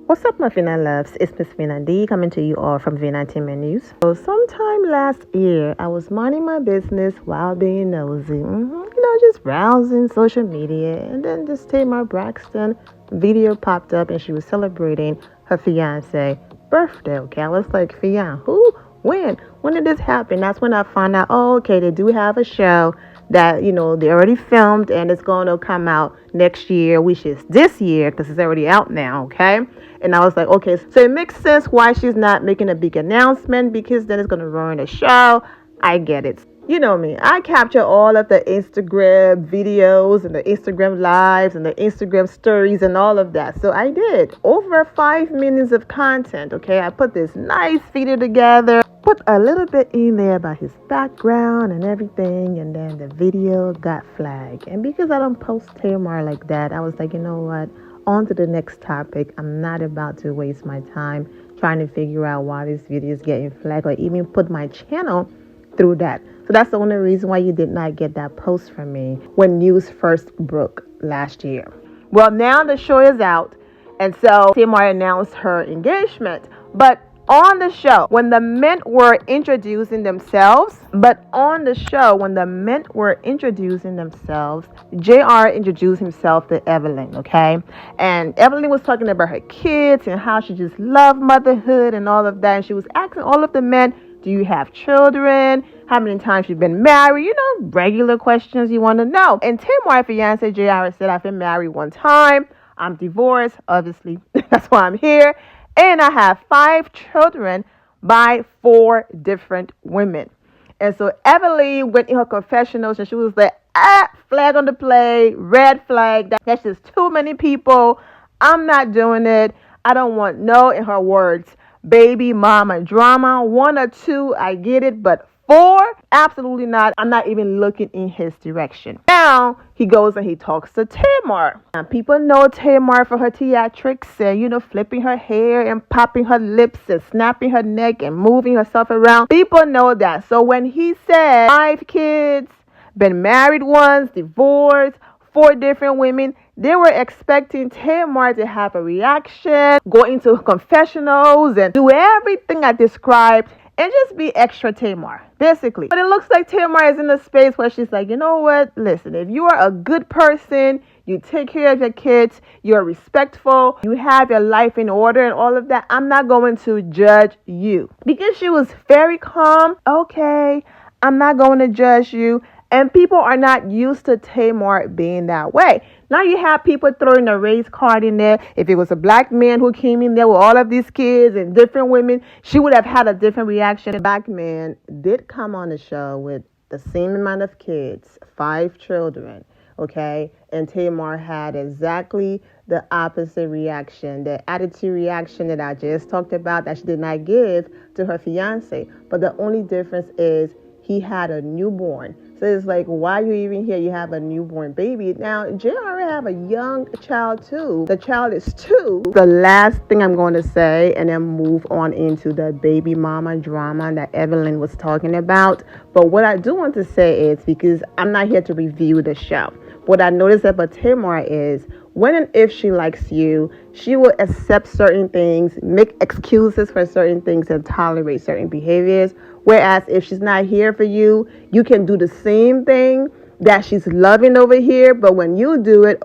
What's up, my Fina loves? It's Miss Fina D coming to you all from V19 News. So, sometime last year, I was minding my business while being nosy. Just browsing social media, and then this Tamar Braxton video popped up, and she was celebrating her fiance birthday. Okay, I was like, fiance, who? When did this happen? That's when I found out. Oh, okay, they do have a show that they already filmed, and it's going to come out next year, which is this year because it's already out now. Okay. And I was like, okay, so it makes sense why she's not making a big announcement, because then it's going to ruin the show. I get it. You know me. I capture all of the Instagram videos and the Instagram lives and the Instagram stories and all of that. So I did over 5 minutes of content. Okay. I put this nice video together, put a little bit in there about his background and everything. And then the video got flagged. And because I don't post Tamar like that, I was like, you know what? On to the next topic. I'm not about to waste my time trying to figure out why this video is getting flagged or even put my channel through that. So that's the only reason why you did not get that post from me when news first broke last year. Well, now the show is out, and so Tamar announced her engagement. But on the show, when the men were introducing themselves, JR introduced himself to Evelyn, okay? And Evelyn was talking about her kids and how she just loved motherhood and all of that. And she was asking all of the men, do you have children? How many times you've been married? Regular questions you want to know. And Tamar, fiance JR, said, I've been married one time. I'm divorced, obviously. That's why I'm here. And I have 5 children by 4 different women. And so Evelyn went in her confessionals and she was like, flag on the play, red flag. That's just too many people. I'm not doing it. I don't want no, in her words, baby mama drama. 1 or 2, I get it, but 4, absolutely not. I'm not even looking in his direction. Now he goes and he talks to Tamar. Now people know Tamar for her theatrics and flipping her hair and popping her lips and snapping her neck and moving herself around. People know that. So when he said 5 kids, been married once, divorced, 4 different women, they were expecting Tamar to have a reaction, go into confessionals and do everything I described and just be extra Tamar, basically. But it looks like Tamar is in a space where she's like, you know what? Listen, if you are a good person, you take care of your kids, you're respectful, you have your life in order and all of that, I'm not going to judge you. Because she was very calm. Okay, I'm not going to judge you. And people are not used to Tamar being that way. Now you have people throwing a race card in there. If it was a black man who came in there with all of these kids and different women, she would have had a different reaction. The black man did come on the show with the same amount of kids, 5 children, okay? And Tamar had exactly the opposite reaction, the attitude reaction that I just talked about that she did not give to her fiance. But the only difference is he had a newborn. So it's like, why are you even here? You have a newborn baby. Now, JR have a young child too. The child is 2. The last thing I'm going to say, and then move on into the baby mama drama that Evelyn was talking about. But what I do want to say is, because I'm not here to review the show, what I noticed about Tamar is, when and if she likes you, she will accept certain things, make excuses for certain things, and tolerate certain behaviors. Whereas if she's not here for you, you can do the same thing that she's loving over here. But when you do it,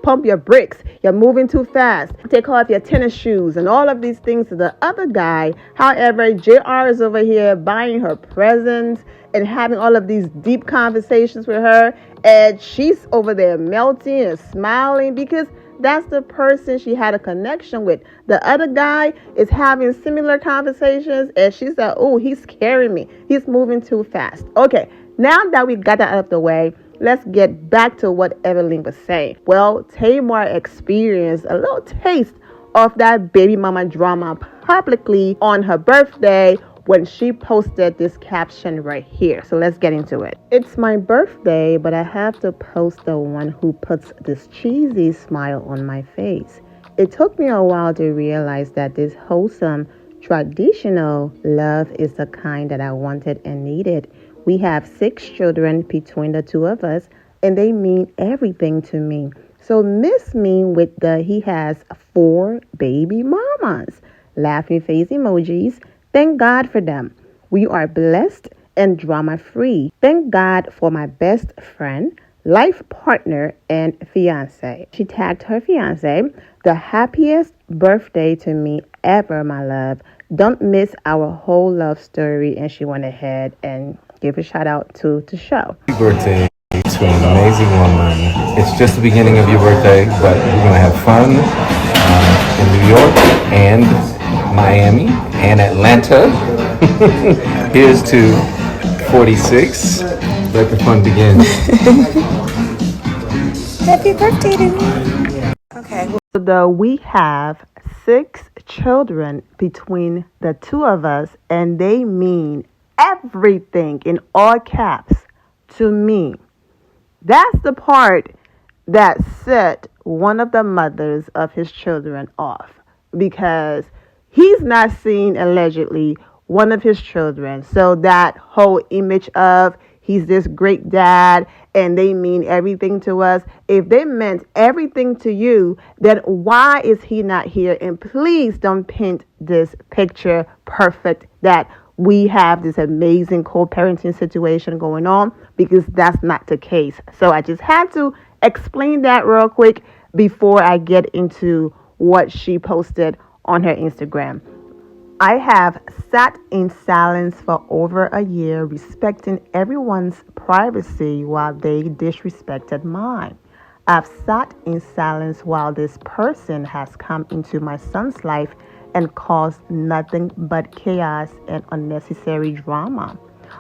pump your brakes. You're moving too fast. Take off your tennis shoes and all of these things to the other guy. However, JR is over here buying her presents and having all of these deep conversations with her. And she's over there melting and smiling because that's the person she had a connection with. The other guy is having similar conversations and she's like, he's scaring me. He's moving too fast. Okay, now that we got that out of the way, let's get back to what Evelyn was saying. Well, Tamar experienced a little taste of that baby mama drama publicly on her birthday when she posted this caption right here. So let's get into it. It's my birthday, but I have to post the one who puts this cheesy smile on my face. It took me a while to realize that this wholesome, traditional love is the kind that I wanted and needed. We have 6 children between the 2 of us, and they mean everything to me. So miss me with the he has 4 baby mamas. Laughing face emojis. Thank God for them. We are blessed and drama free. Thank God for my best friend, life partner, and fiance. She tagged her fiance. The happiest birthday to me ever, my love. Don't miss our whole love story. And she went ahead and gave a shout out to the show. Happy birthday to an amazing woman. It's just the beginning of your birthday, but we're going to have fun in New York and Miami and Atlanta. Here's to 46. Let the fun begin. Happy birthday to me. Okay. So we have 6 children between the two of us, and they mean everything in all caps to me. That's the part that set one of the mothers of his children off, because he's not seeing allegedly one of his children. So that whole image of he's this great dad and they mean everything to us. If they meant everything to you, then why is he not here? And please don't paint this picture perfect that we have this amazing co-parenting situation going on, because that's not the case. So I just had to explain that real quick before I get into what she posted on her Instagram. I have sat in silence for over a year, respecting everyone's privacy while they disrespected mine. I've sat in silence while this person has come into my son's life and caused nothing but chaos and unnecessary drama.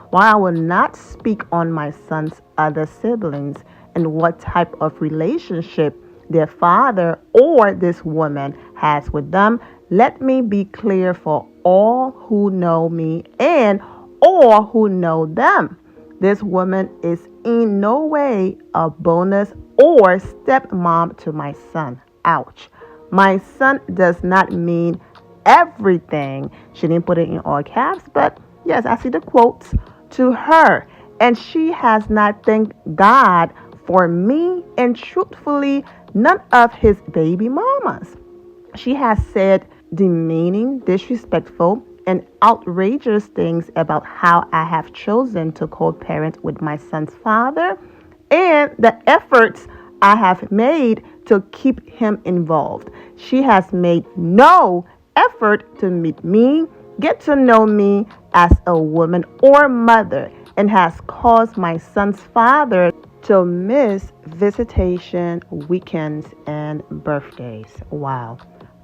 While I will not speak on my son's other siblings and what type of relationship their father or this woman has with them, let me be clear for all who know me and all who know them. This woman is in no way a bonus or stepmom to my son. Ouch. My son does not mean everything. She didn't put it in all caps, but yes, I see the quotes to her. And she has not thanked God for me and truthfully none of his baby mamas. She has said demeaning, disrespectful, and outrageous things about how I have chosen to co-parent with my son's father and the efforts I have made to keep him involved. She has made no effort to meet me, get to know me as a woman or mother, and has caused my son's father to miss visitation, weekends, and birthdays. Wow.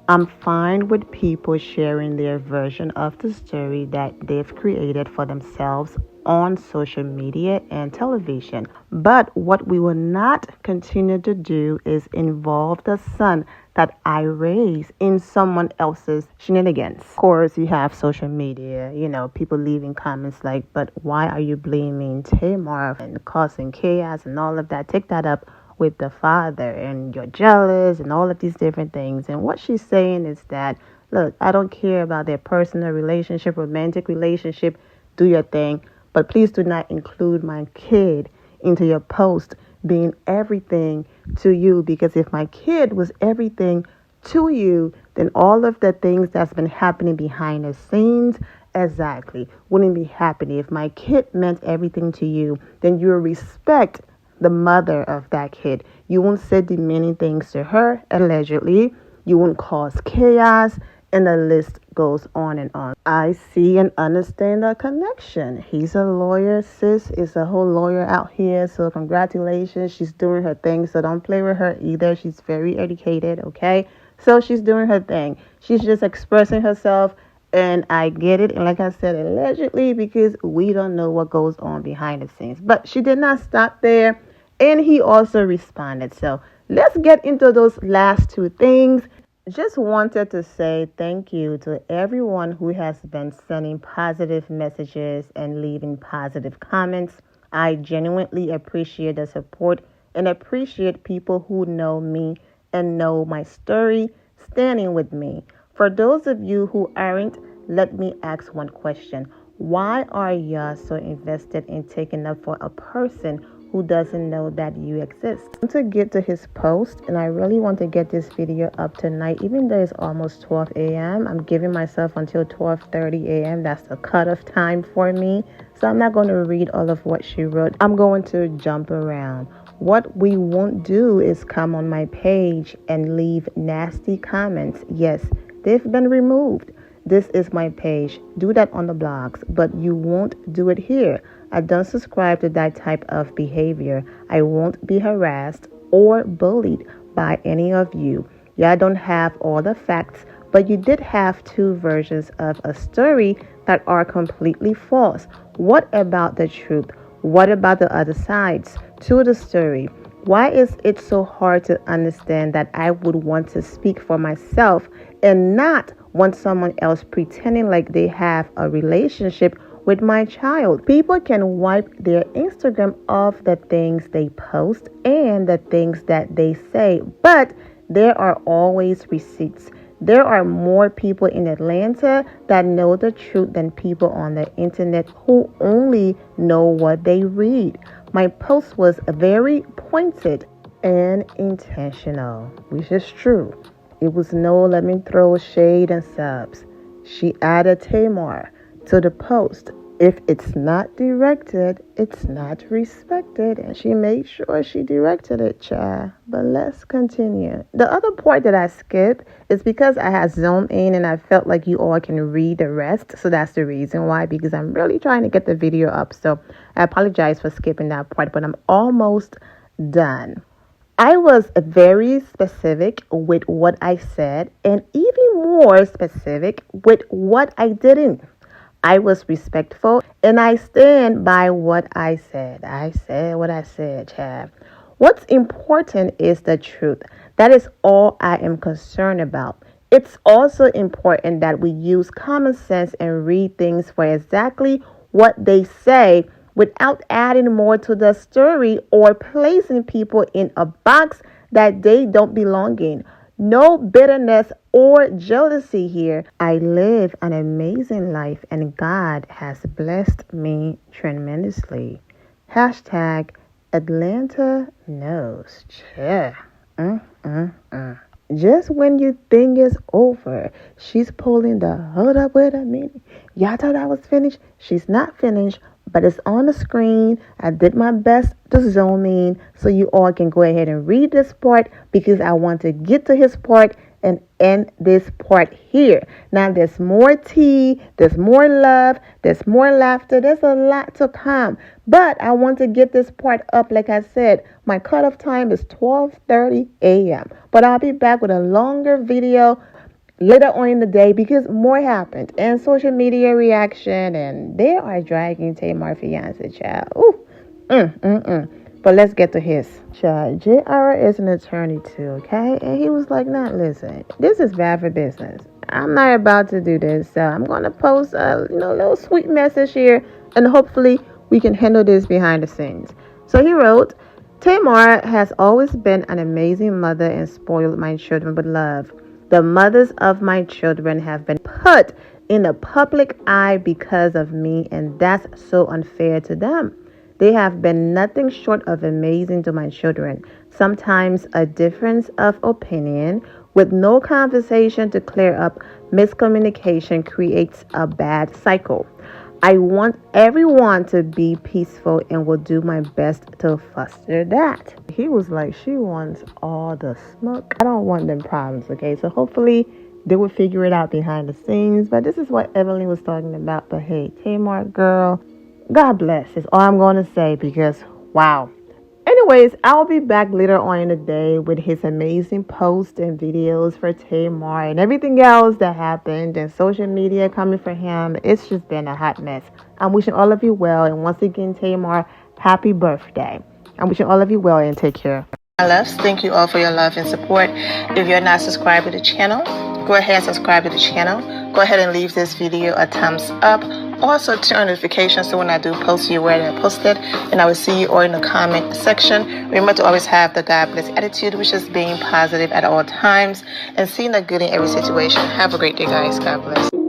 I'm fine with people sharing their version of the story that they've created for themselves on social media and television. But what we will not continue to do is involve the son that I raise in someone else's shenanigans. Of course, you have social media, people leaving comments like, but why are you blaming Tamar and causing chaos and all of that? Take that up with the father, and you're jealous and all of these different things. And what she's saying is that, look, I don't care about their personal relationship, romantic relationship, do your thing, but please do not include my kid into your post being everything to you, because if my kid was everything to you, then all of the things that's been happening behind the scenes exactly wouldn't be happening. If my kid meant everything to you, then you respect the mother of that kid. You won't say demeaning things to her, allegedly. You won't cause chaos, and the list goes on and on. I see and understand the connection. He's a lawyer. Sis is a whole lawyer out here, so congratulations. She's doing her thing, so don't play with her either. She's very educated, okay? So she's doing her thing. She's just expressing herself, and I get it. And like I said, allegedly, because we don't know what goes on behind the scenes. But she did not stop there. And he also responded. So let's get into those last 2 things. Just wanted to say thank you to everyone who has been sending positive messages and leaving positive comments. I genuinely appreciate the support and appreciate people who know me and know my story, standing with me. For those of you who aren't, let me ask one question. Why are y'all so invested in taking up for a person who doesn't know that you exist. I want to get to his post, and I really want to get this video up tonight, even though it's almost 12 a.m. I'm giving myself until 12:30 a.m. That's the cutoff time for me. So I'm not going to read all of what she wrote. I'm going to jump around. What we won't do is come on my page and leave nasty comments. Yes, they've been removed. This is my page. Do that on the blogs, but you won't do it here. I don't subscribe to that type of behavior. I won't be harassed or bullied by any of you. Y'all don't have all the facts, but you did have two versions of a story that are completely false. What about the truth? What about the other sides to the story? Why is it so hard to understand that I would want to speak for myself and not want someone else pretending like they have a relationship with my child? People can wipe their Instagram off the things they post and the things that they say, but there are always receipts. There are more people in Atlanta that know the truth than people on the internet who only know what they read. My post was very pointed and intentional, which is true. It was no let me throw shade and subs. She added Tamar to the post. If it's not directed, it's not respected. And she made sure she directed it, child. But let's continue. The other part that I skipped is because I had zoomed in and I felt like you all can read the rest. So that's the reason why, because I'm really trying to get the video up. So I apologize for skipping that part, but I'm almost done. I was very specific with what I said and even more specific with what I didn't. I was respectful and I stand by what I said. I said what I said, child. What's important is the truth. That is all I am concerned about. It's also important that we use common sense and read things for exactly what they say without adding more to the story or placing people in a box that they don't belong in. No bitterness or jealousy here. I live an amazing life and God has blessed me tremendously. Hashtag Atlanta knows. Yeah. Just when you think it's over, she's pulling the hold up with a minute. Y'all thought I was finished? She's not finished, but it's on the screen. I did my best to zoom in so you all can go ahead and read this part because I want to get to his part and end this part here. Now there's more tea, there's more love, there's more laughter, there's a lot to come. But I want to get this part up. Like I said, my cutoff time is 12:30 a.m. But I'll be back with a longer video later on in the day because more happened and social media reaction and they are dragging Tamar Fiancé, child. Ooh. But let's get to his. Child, JR is an attorney too, okay? And he was like, nah, listen, this is bad for business. I'm not about to do this. So I'm going to post a little sweet message here and hopefully we can handle this behind the scenes. So he wrote, Tamar has always been an amazing mother and spoiled my children with love. The mothers of my children have been put in the public eye because of me, and that's so unfair to them. They have been nothing short of amazing to my children. Sometimes a difference of opinion with no conversation to clear up miscommunication creates a bad cycle. I want everyone to be peaceful and will do my best to foster that. He was like, she wants all the smoke. I don't want them problems, okay? So hopefully they will figure it out behind the scenes. But this is what Evelyn was talking about. But hey, Tamar, girl, God bless is all I'm going to say because, wow. Anyways, I'll be back later on in the day with his amazing posts and videos for Tamar and everything else that happened and social media coming for him. It's just been a hot mess. I'm wishing all of you well. And once again, Tamar, happy birthday. I'm wishing all of you well and take care. My loves, thank you all for your love and support. If you're not subscribed to the channel, go ahead and subscribe to the channel. Go ahead and leave this video a thumbs up. Also turn on notifications so when I do post, you're aware that I posted. And I will see you all in the comment section. Remember to always have the God bless attitude, which is being positive at all times and seeing the good in every situation. Have a great day, guys. God bless.